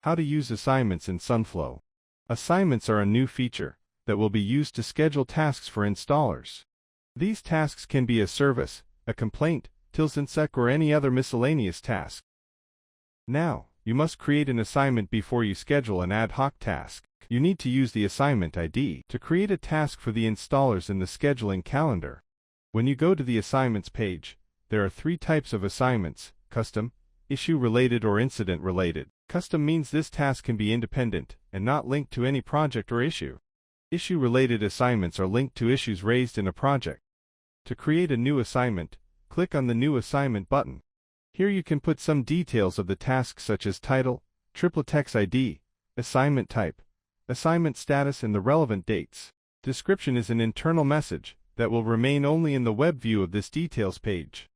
How to use assignments in Sunflow. Assignments are a new feature that will be used to schedule tasks for installers. These tasks can be a service, a complaint, tilsinsec, or any other miscellaneous task. Now, you must create an assignment before you schedule an ad hoc task. You need to use the assignment ID to create a task for the installers in the scheduling calendar. When you go to the assignments page, there are three types of assignments: custom, issue-related, or incident-related. Custom means this task can be independent and not linked to any project or issue. Issue-related assignments are linked to issues raised in a project. To create a new assignment, click on the New Assignment button. Here you can put some details of the task such as title, tripletext ID, assignment type, assignment status, and the relevant dates. Description is an internal message that will remain only in the web view of this details page.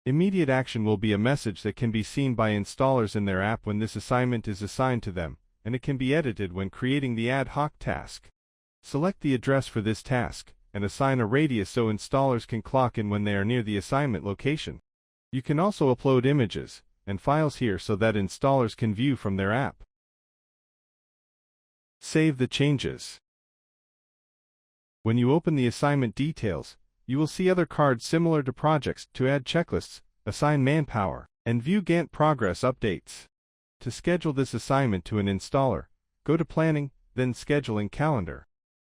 Immediate action will be a message that can be seen by installers in their app when this assignment is assigned to them, and it can be edited when creating the ad hoc task. Select the address for this task, and assign a radius so installers can clock in when they are near the assignment location. You can also upload images and files here so that installers can view from their app. Save the changes. When you open the assignment details, you will see other cards similar to projects to add checklists, assign manpower, and view Gantt progress updates. To schedule this assignment to an installer, go to Planning, then Scheduling Calendar.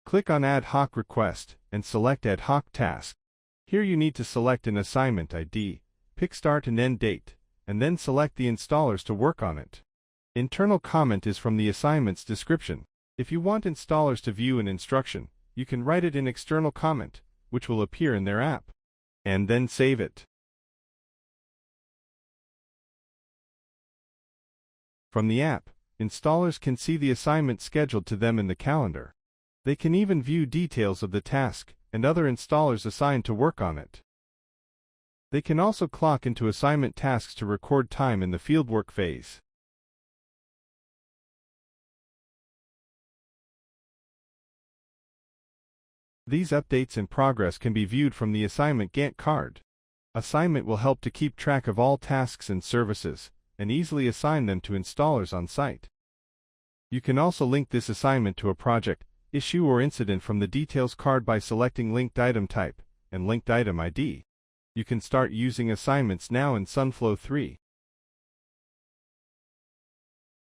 Click on Ad Hoc Request and select Ad Hoc Task. Here you need to select an assignment ID, pick start and end date, and then select the installers to work on it. Internal comment is from the assignment's description. If you want installers to view an instruction, you can write it in external comment, which will appear in their app, and then save it. From the app, installers can see the assignment scheduled to them in the calendar. They can even view details of the task and other installers assigned to work on it. They can also clock into assignment tasks to record time in the fieldwork phase. These updates in progress can be viewed from the assignment Gantt card. Assignment will help to keep track of all tasks and services, and easily assign them to installers on site. You can also link this assignment to a project, issue, or incident from the details card by selecting linked item type and linked item ID. You can start using assignments now in Sunflow 3.